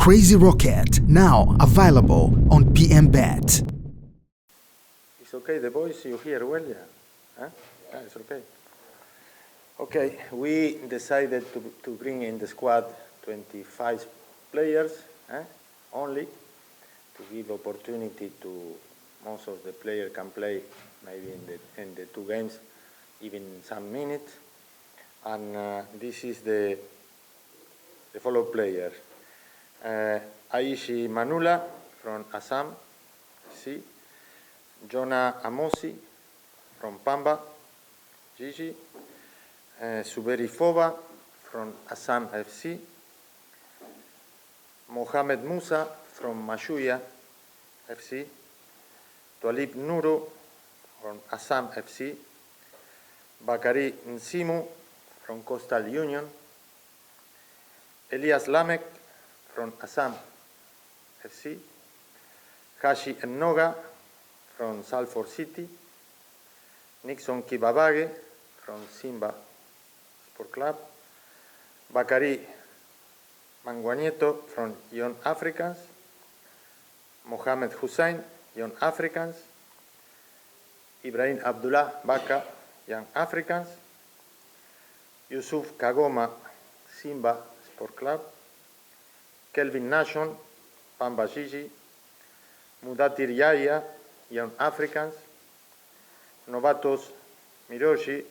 Crazy Rocket, now available on PM Bet. It's okay, the voice you hear well, yeah? Huh? Yeah, it's okay. Okay, we decided to bring in the squad 25 players only, to give opportunity to most of the players can play maybe in the two games, even some minutes. And this is the follow players. Aishi Manula from Assam, C. Jonah Amosi from Pamba, Gigi. Suberi Foba from Assam FC. Mohamed Musa from Mashuya FC. Tualib Nuro from Assam FC. Bakari Nsimu from Coastal Union. Elias Lamek from Assam FC. Hashi Nnoga from Salford City. Nixon Kibabage from Simba Sport Club. Bakari Manguanieto from Young Africans. Mohamed Hussein, Young Africans. Ibrahim Abdullah Bacca, Young Africans. Yusuf Kagoma, Simba Sport Club. Kelvin Nation, Pamba Gigi. Mudatir Yaya, Young Africans. Novatos Miroshi,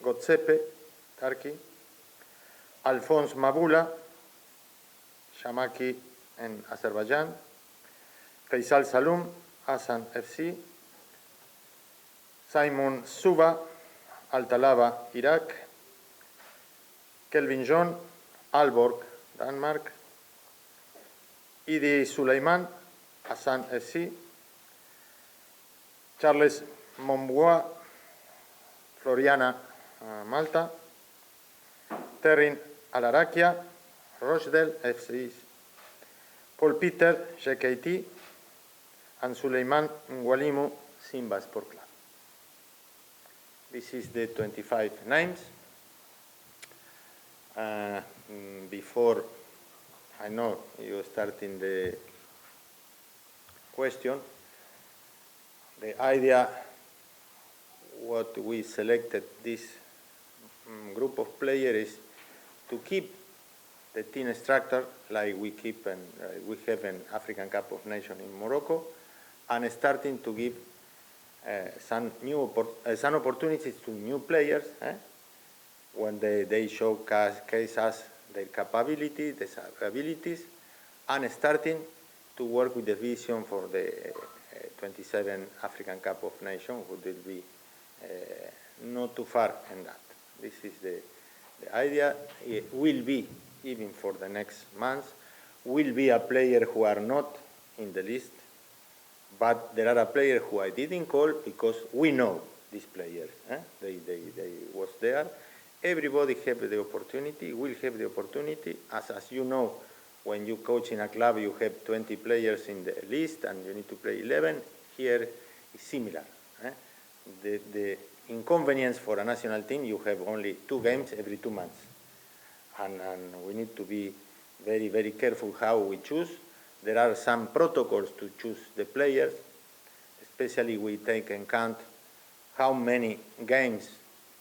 Gotsepe, Turkey. Alphonse Mabula, Shamaki in Azerbaijan. Faisal Salum, Hassan FC. Simon Suba, Altalava, Iraq. Kelvin John, Aalborg, Denmark. Idi Suleiman, Hassan FC. Charles Momboa, Floriana, Malta. Terrin Alarakia, Rochdale FC. Paul Peter, JKT. And Suleiman Nwalimu, Simba Sport Club. This is the 25 names. Before, I know you starting the question, the idea what we selected this group of players is to keep the team structure like we keep and we have an African Cup of Nations in Morocco, and starting to give some opportunities to new players when they showcase us their capability, their abilities, and starting to work with the vision for the 27 African Cup of Nations, who will be not too far in that. This is the idea. It will be, even for the next months, will be a player who are not in the list, but there are a player who I didn't call because we know these players. They was there. Everybody have the opportunity, will have the opportunity. As you know, when you coach in a club, you have 20 players in the list and you need to play 11. Here is similar. The inconvenience for a national team, you have only 2 games every 2 months. And we need to be very, very careful how we choose. There are some protocols to choose the players, especially we take in account how many games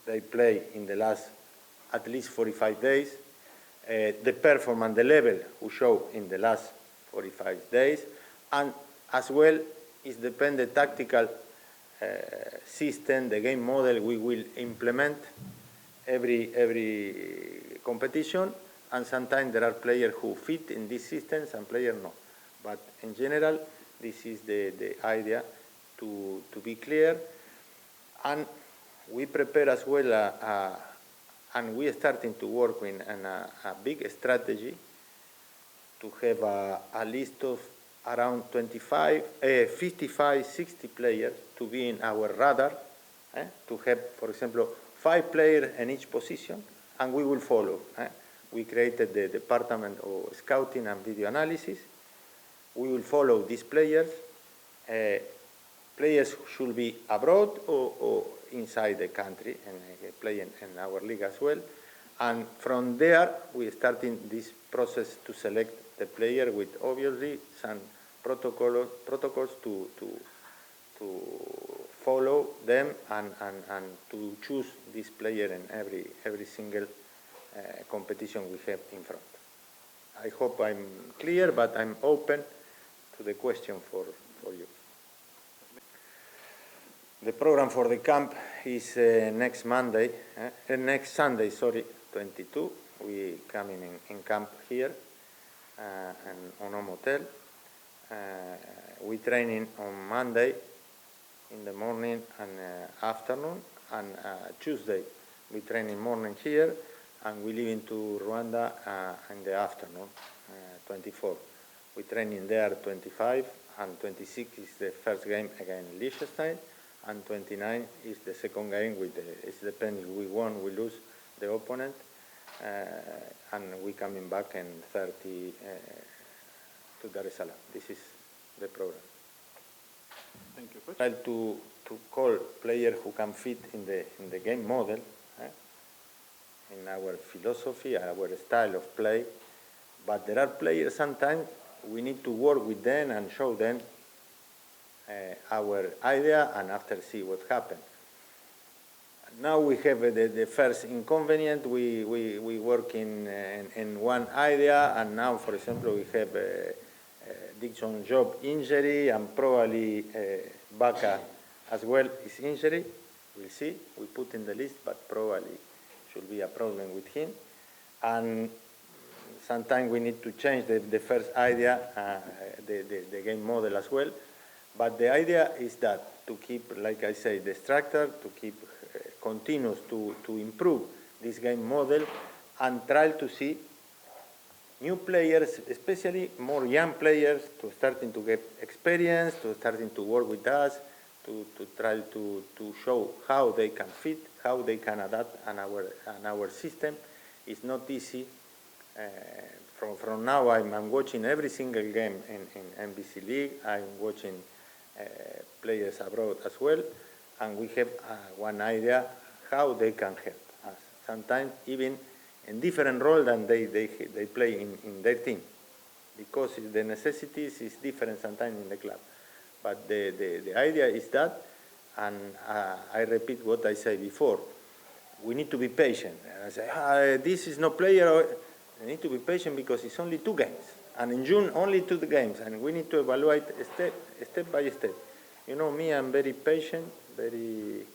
they play in the last at least 45 days, the performance, the level who show in the last 45 days, and as well is depend the tactical system, the game model we will implement every competition, and sometimes there are players who fit in this system, some players no. But in general, this is the idea to be clear, and we prepare as well and we are starting to work in a big strategy to have a list of around 55, 60 players to be in our radar, to have, for example, 5 players in each position, and we will follow. We created the department of scouting and video analysis. We will follow these players. Players should be abroad or inside the country and play in our league as well. And from there, we starting this process to select the player with obviously some protocols to follow them and to choose this player in every single competition we have in front. I hope I'm clear, but I'm open to the question for you. The program for the camp is next Sunday, 22. We coming in camp here and on a motel. We training on Monday in the morning and afternoon, and Tuesday we training morning here, and we leaving to Rwanda in the afternoon, 24. We training there 25, and 26 is the first game against Liechtenstein, and 29 is the second game with it's depending we won, we lose the opponent, and we coming back in 30 to Dar es Salaam. This is the program. Thank you, Coach. Try to call players who can fit in the game model, in our philosophy, our style of play. But there are players sometimes we need to work with them and show them our idea, and after see what happens. Now we have the first inconvenient. We work in one idea, and now, for example, we have Dixon Job injury, and probably Bacca as well is injury. We'll see. We put in the list, but probably should be a problem with him. And sometimes we need to change the first idea, the game model as well. But the idea is that to keep, like I say, the structure, to keep continuous to improve this game model, and try to see new players, especially more young players, to starting to get experience, to starting to work with us, to try to show how they can fit, how they can adapt on our system. It's not easy. From now, I'm watching every single game in NBC League. I'm watching players abroad as well, and we have one idea how they can help us. Sometimes even in different role than they play in their team, because the necessities is different sometimes in the club. But the idea is that, and I repeat what I said before, we need to be patient. I say, this is no player. We need to be patient because it's only 2 games. And in June, only 2 games. And we need to evaluate step by step. You know me, I'm very patient, very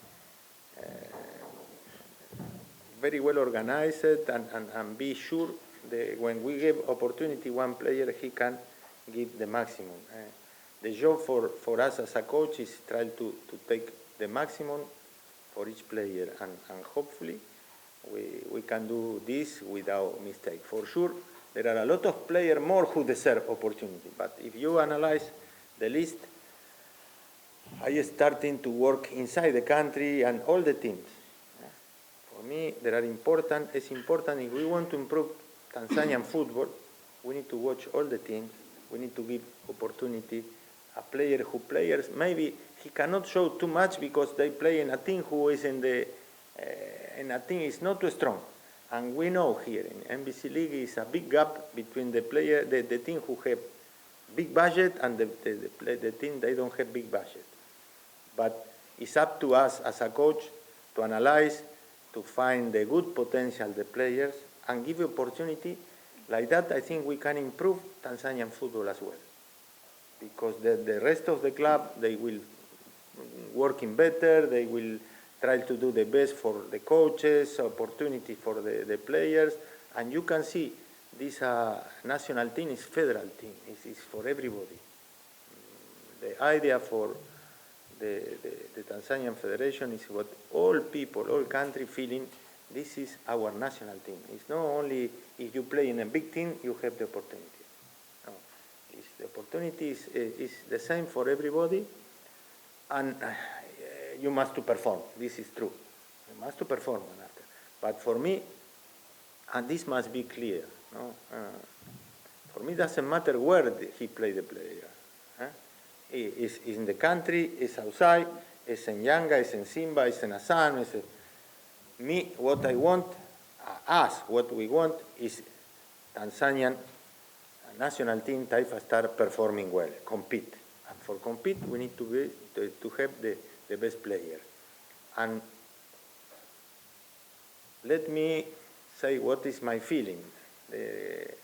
well organized, and be sure that when we give opportunity one player, he can give the maximum. The job for us as a coach is try to take the maximum for each player, and hopefully we can do this without mistake. For sure, there are a lot of players more who deserve opportunity, but if you analyze the list, I starting to work inside the country and all the teams. For me, it's important if we want to improve Tanzanian football, we need to watch all the teams, we need to give opportunity. A player who players, maybe he cannot show too much because they play in a team who is in a team is not too strong. And we know here in NBC League is a big gap between the player, the team who have big budget and the team they don't have big budget. But it's up to us as a coach to analyze, to find the good potential the players and give opportunity. Like that, I think we can improve Tanzanian football as well. Because the rest of the club, they will working better, they will try to do the best for the coaches, opportunity for the players, and you can see this national team is federal team, it's for everybody. The idea for the Tanzanian Federation is what all people, all country feeling, this is our national team. It's not only if you play in a big team, you have the opportunity. No, the opportunity is the same for everybody, and you must to perform. This is true. You must to perform after. But for me, and this must be clear, no? For me, it doesn't matter where he play the player. Is in the country, is outside, is in Yanga, is in Simba, is in Assam. Me, what I want, us, what we want is Tanzanian national team, Taifa Star, performing well, compete. And for compete, we need to have the best player. And let me say what is my feeling.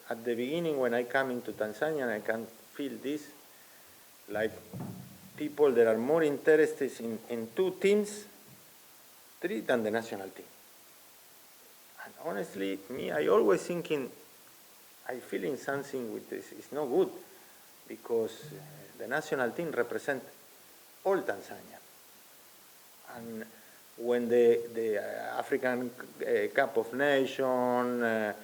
At the beginning, when I come into Tanzania, I can feel this, like people that are more interested in two teams, three, than the national team. And honestly, me, I always thinking, I feeling something with this. It's not good, because the national team represent all Tanzania. And when the African Cup of Nations,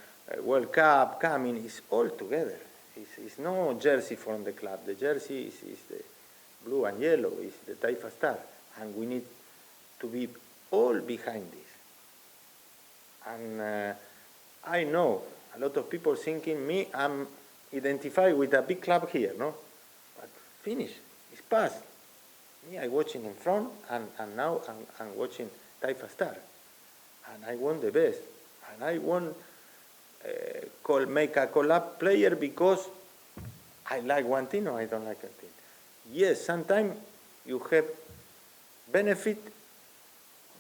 World Cup coming, it's all together. It's no jersey from the club. The jersey is the blue and yellow, is the Taifa Star. And we need to be all behind this. And I know a lot of people thinking me, I'm identified with a big club here, no? But finish, it's past. Me, I watching in front, and now I'm watching Taifa Star. And I want the best. And I want make a collab player because I like one team or I don't like a team. Yes, sometimes you have benefit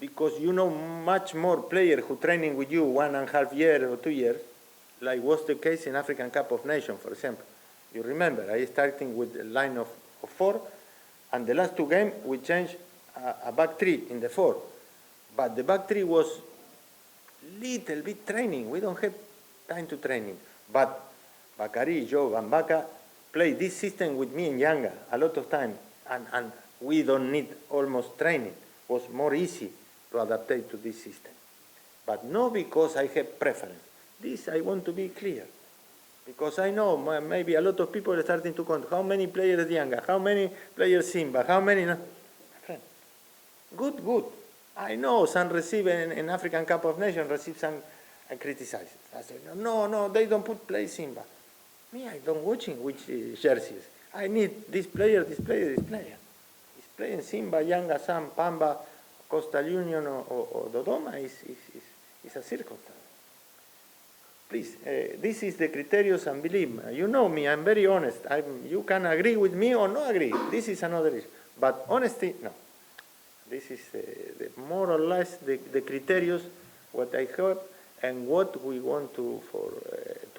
because you know much more players who training with you 1.5 years or 2 years, like was the case in African Cup of Nations, for example. You remember, I starting with a line of 4, and the last 2 games we changed a back 3 in the 4. But the back 3 was little bit training. We don't have time to training. But Bakari, Joe, and Bacca play this system with me in Yanga a lot of time, and we don't need almost training. It was more easy to adapt to this system. But not because I have preference. This I want to be clear. Because I know maybe a lot of people are starting to count how many players Yanga, how many players Simba, how many. No? Friend, good. I know some receive in African Cup of Nations, receive some criticize. I say, no, they don't put play Simba. Me, I don't watching which jerseys. I need this player. He's playing Simba, Yanga, Sam, Pamba, Coastal Union, or Dodoma is a circumstance. Please, this is the criteria, and believe me, you know me, I'm very honest. You can agree with me or not agree. This is another issue. But honesty, no. This is more or less the criteria, what I hope, and what we want to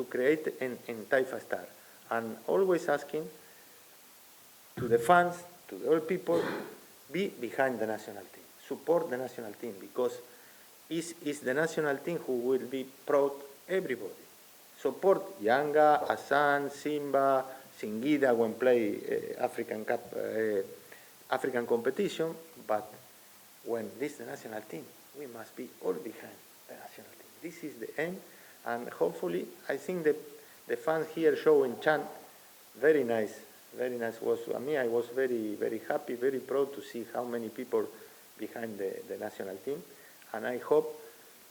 create in Taifa Star. And always asking to the fans, to the old people, be behind the national team. Support the national team, because it's the national team who will be proud everybody. Support Yanga, Hassan, Simba, Singida when play African Cup, African competition, but when this is the national team, we must be all behind the national team. This is the aim, and hopefully, I think the fans here showing chant, very nice. Was me. I was very, very happy, very proud to see how many people behind the national team, and I hope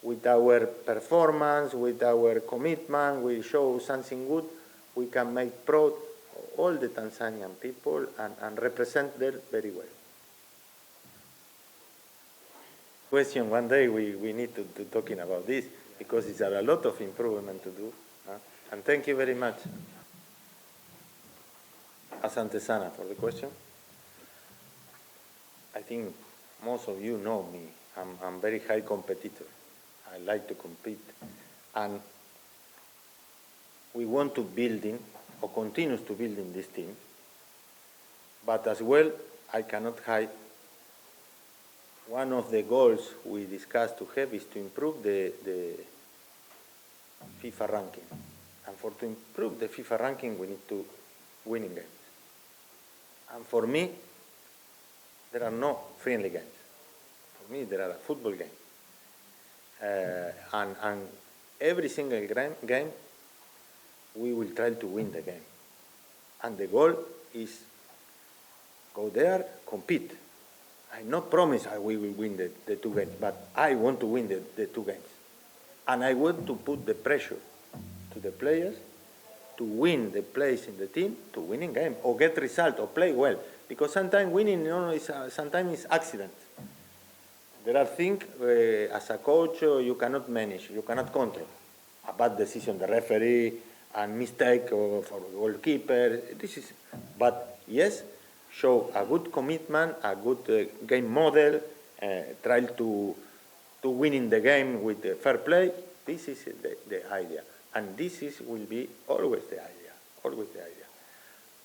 with our performance, with our commitment, we show something good, we can make proud all the Tanzanian people and represent them very well. Question, one day we need to talking about this, because it's a lot of improvement to do. And thank you very much, Asante Sana, for the question. I think most of you know me. I'm very high competitor. I like to compete. And we want to building, or continues to building this team. But as well, I cannot hide. One of the goals we discussed to have is to improve the FIFA ranking. And to improve the FIFA ranking, we need to win games. And for me, there are no friendly games. For me, there are football games. And every single game, we will try to win the game. And the goal is go there, compete. I not promise we will win the 2 games, but I want to win the 2 games. And I want to put the pressure to the players to win the place in the team, to winning game, or get result, or play well. Because sometimes winning, sometimes it's accident. there are things as a coach you cannot manage, you cannot control. A bad decision, the referee, and mistake for the goalkeeper. But yes, show a good commitment, a good game model, try to winning the game with fair play. This is the idea, and will be always the idea, always the idea.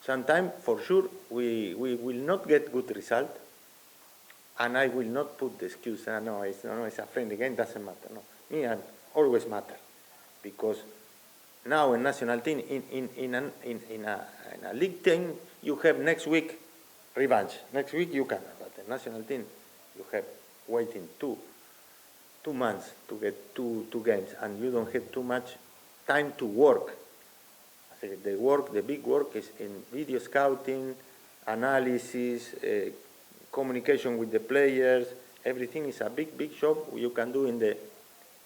Sometimes, for sure, we will not get good result, and I will not put the excuse. No, it's a friendly game, doesn't matter. No, me, I always matter, because now in national team, in a league team, you have next week revanche. Next week you can, but the national team, you have waiting two months to get two games, and you don't have too much time to work. The big work is in video scouting, analysis, communication with the players. Everything is a big job you can do in the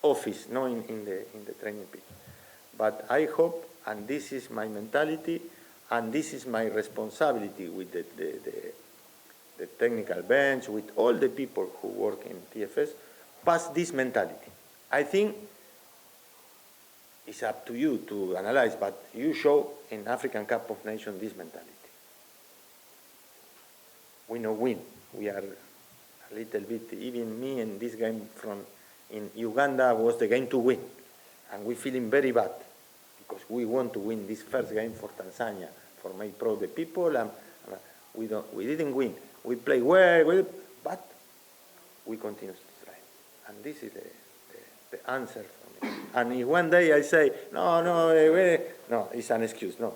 office, not in the training pitch. But I hope, and this is my mentality, and this is my responsibility with the technical bench, with all the people who work in TFS, pass this mentality. I think it's up to you to analyze, but you show in African Cup of Nations this mentality. We know win. We are a little bit, even me in this game in Uganda was the game to win. And we feeling very bad because we want to win this first game for Tanzania, for my pro the people, and we didn't win. We play well, but we continue to try. And this is the answer for me. And if one day I say, no, it's an excuse. No,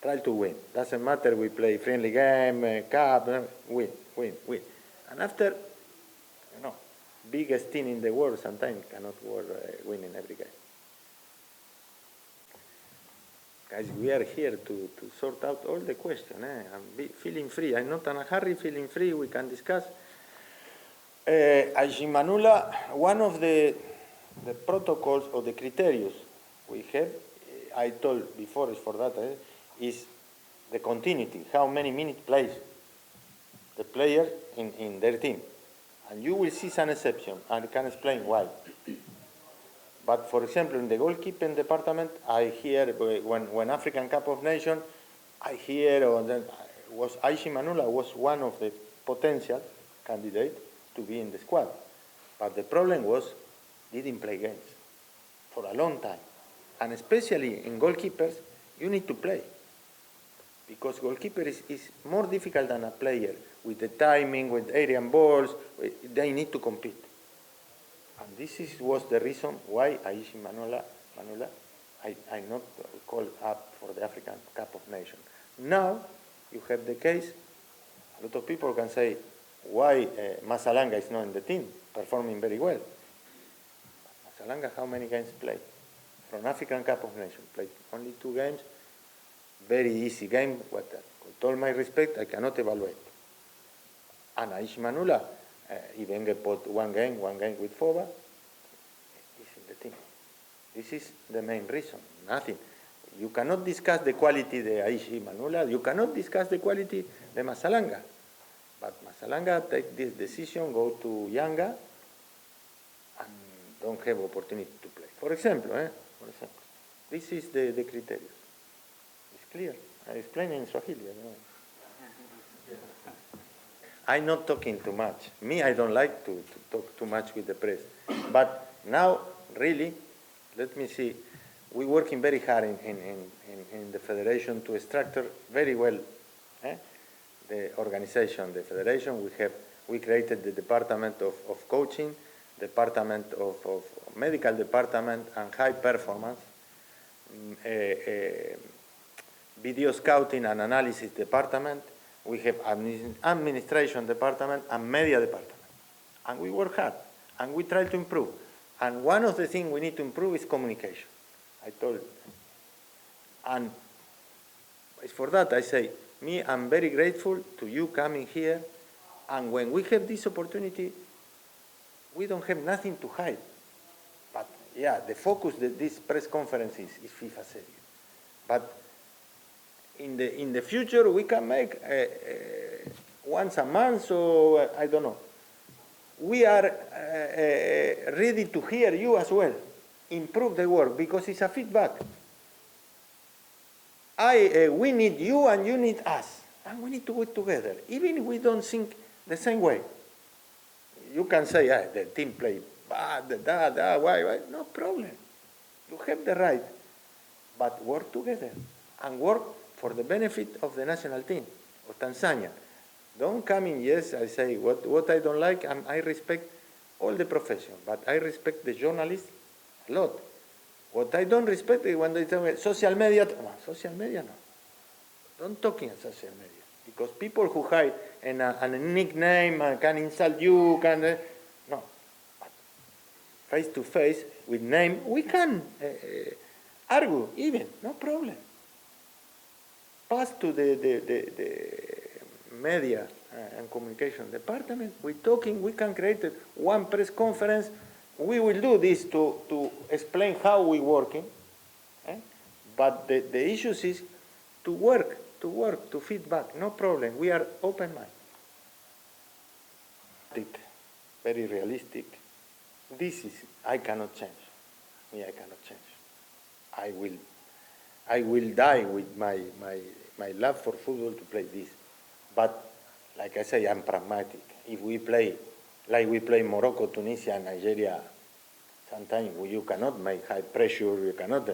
try to win. Doesn't matter, we play friendly game, cup, win. And after, biggest team in the world sometimes cannot win in every game. Guys, we are here to sort out all the questions. I'm feeling free. I'm not in a hurry, feeling free. We can discuss. Aishi Manula, one of the protocols or the criteria we have, I told before is for that, is the continuity. How many minutes plays the player in their team. And you will see some exception, and I can explain why. But for example, in the goalkeeping department, I hear when African Cup of Nations, I hear was Aishi Manula was one of the potential candidates to be in the squad. But the problem was didn't play games for a long time. And especially in goalkeepers, you need to play. Because goalkeeper is more difficult than a player. With the timing, with aerial balls, they need to compete. And this was the reason why Aishi Manula, I not called up for the African Cup of Nations. Now, you have the case, a lot of people can say, why Masalanga is not in the team, performing very well. Masalanga, how many games played? From African Cup of Nations, played only 2 games, very easy game, with all my respect, I cannot evaluate. And Aishi Manula, even put one game with Foba, is in the team. This is the main reason, nothing. You cannot discuss the quality of Aishi Manula, you cannot discuss the quality of Masalanga. But Masalanga take this decision, go to Yanga, and don't have opportunity to play. For example, this is the criteria. It's clear. I explain in Swahili. I'm not talking too much. Me, I don't like to talk too much with the press. But now, really, let me see. We're working very hard in the federation to structure very well the organization, the federation. We created the department of coaching, department of medical department and high performance, video scouting and analysis department. We have administration department and media department. And we work hard, and we try to improve. And one of the things we need to improve is communication. I told you. And it's for that I say, I'm very grateful to you coming here. And when we have this opportunity, we don't have nothing to hide. But yeah, the focus of this press conference is FIFA series. But in the future, we can make once a month, so I don't know. we are ready to hear you as well. Improve the work, because it's a feedback. We need you and you need us, and we need to work together, even if we don't think the same way. You can say, the team played bad, why? No problem. You have the right, but work together and work for the benefit of the national team of Tanzania. Don't come in, yes, I say what I don't like, and I respect all the profession, but I respect the journalists a lot. What I don't respect is when they tell me social media, social media, no. Don't talk in social media, because people who hide in a nickname can insult you, no. But face to face with name, we can argue even, no problem. Pass to the media and communication department, we're talking, we can create one press conference. We will do this to explain how we're working, but the issue is to work, to feedback, no problem. We are open-minded. Very realistic. This is, I cannot change. I cannot change. I will die with my love for football to play this. But like I say, I'm pragmatic. If we play like we play Morocco, Tunisia, and Nigeria, sometimes you cannot make high pressure, you cannot,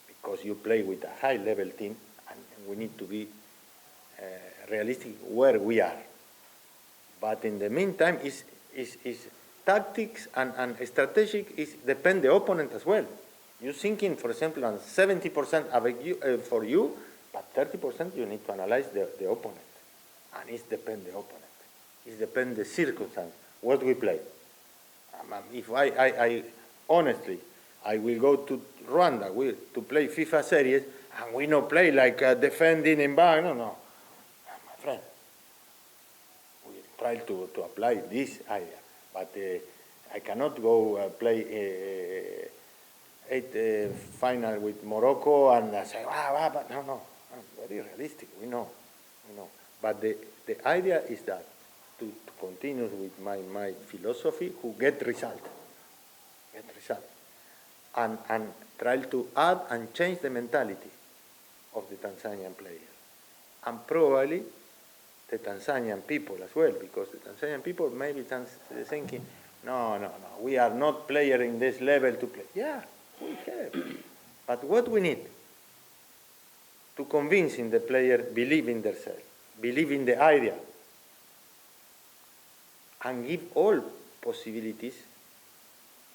because you play with a high-level team, and we need to be realistic where we are. But in the meantime, is tactics and strategic depend the opponent as well. You're thinking, for example, on 70% for you, but 30% you need to analyze the opponent, and it depends the opponent. It depends the circumstance, what we play. If I honestly, I will go to Rwanda to play FIFA series, and we not play like defending in back. No, my friend. We try to apply this idea, but I cannot go play final with Morocco and say, but no, very realistic. We know. But the idea is that to continue with my philosophy, who get result, and try to add and change the mentality of the Tanzanian players, and probably the Tanzanian people as well, because the Tanzanian people may be thinking, no, we are not player in this level to play. Yeah, we have, but what we need to convincing the player believe in themselves, believe in the idea, and give all possibilities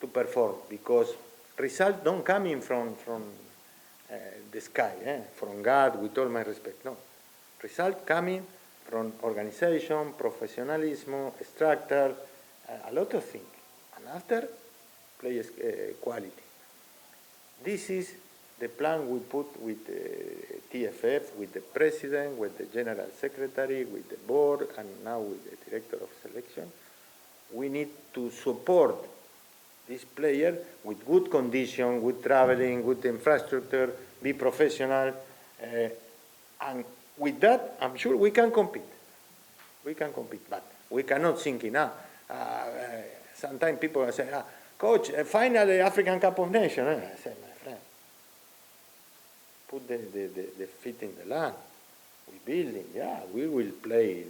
to perform, because results don't come in from the sky, from God, with all my respect. No, results coming from organization, professionalism, structure, a lot of things, and after players' quality. This is the plan we put with TFF, with the president, with the general secretary, with the board, and now with the director of selection. We need to support this player with good condition, good traveling, good infrastructure, be professional, and with that, I'm sure we can compete. We can compete, but we cannot think in, sometimes people say, coach, finally African Cup of Nations. I say, my friend, put the feet in the land. We're building, we will play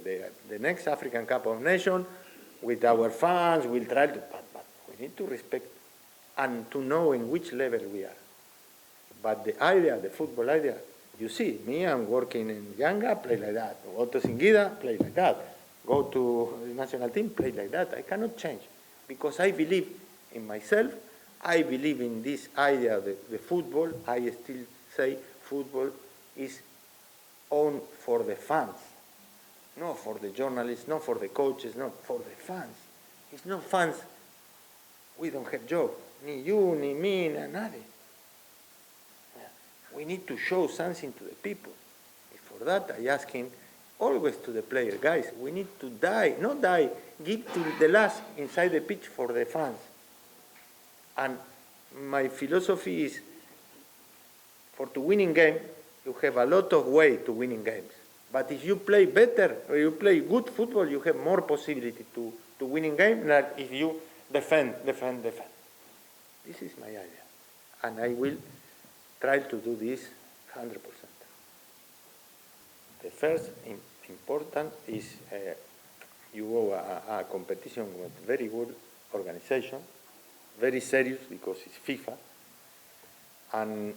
the next African Cup of Nations with our fans. We'll try to, but we need to respect and to know in which level we are. But the idea, the football idea, you see, me, I'm working in Yanga, play like that. Go to Singida, play like that. Go to the national team, play like that. I cannot change, because I believe in myself. I believe in this idea of the football. I still say football is owned for the fans, not for the journalists, not for the coaches, not for the fans. It's not fans. We don't have job, ni you, ni me, ni nothing. We need to show something to the people. And for that, I ask him always to the player, guys, we need to not die, give to the last inside the pitch for the fans. And my philosophy is, to winning game, you have a lot of way to winning games. But if you play better, or you play good football, you have more possibility to to winning game than if you defend. This is my idea, and I will try to do this 100%. The first important is you go a competition with very good organization, very serious because it's FIFA, and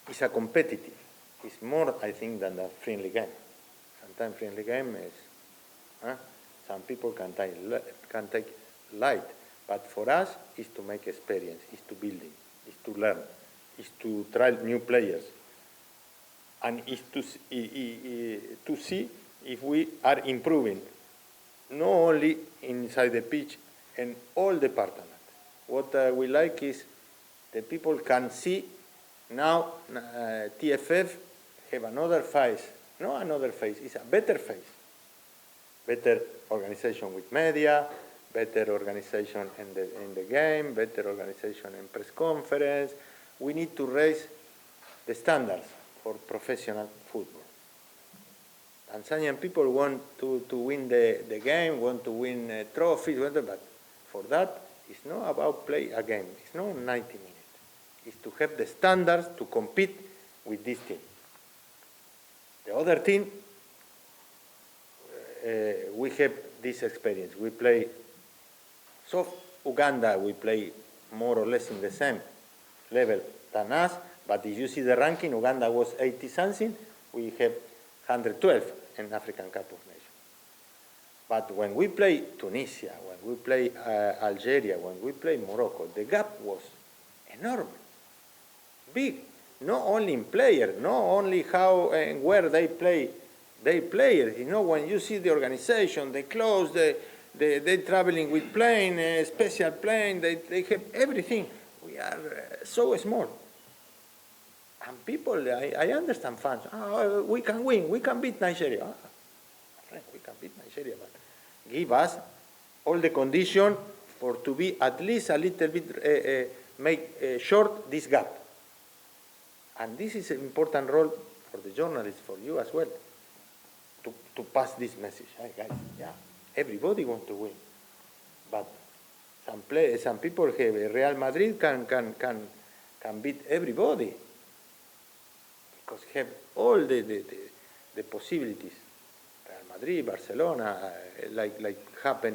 it's a competitive. It's more, I think, than a friendly game. Sometimes friendly game is, some people can take light, but for us, it's to make experience, it's to building, it's to learn, it's to try new players, and it's to see if we are improving, not only inside the pitch, in all departments. What we like is the people can see now TFF have another face, not another face, it's a better face. Better organization with media, better organization in the game, better organization in press conference. We need to raise the standards for professional football. Tanzanian people want to win the game, want to win trophies, but for that, it's not about play a game. It's not 90 minutes. It's to have the standards to compete with this team. The other team, we have this experience. We play, so Uganda, we play more or less in the same level than us, but if you see the ranking, Uganda was 80-something, we have 112 in African Cup of Nations. But when we play Tunisia, when we play Algeria, when we play Morocco, the gap was enormous, big. Not only in players, not only how and where they play, when you see the organization, the clothes, they traveling with plane, special plane, they have everything. We are so small. And people, I understand fans, we can win, we can beat Nigeria. We can beat Nigeria, but give us all the condition for to be at least a little bit, make short this gap. And this is an important role for the journalists, for you as well, to pass this message. Hey guys, yeah, everybody wants to win, but some people have Real Madrid can beat everybody because have all the possibilities. Real Madrid, Barcelona, like happened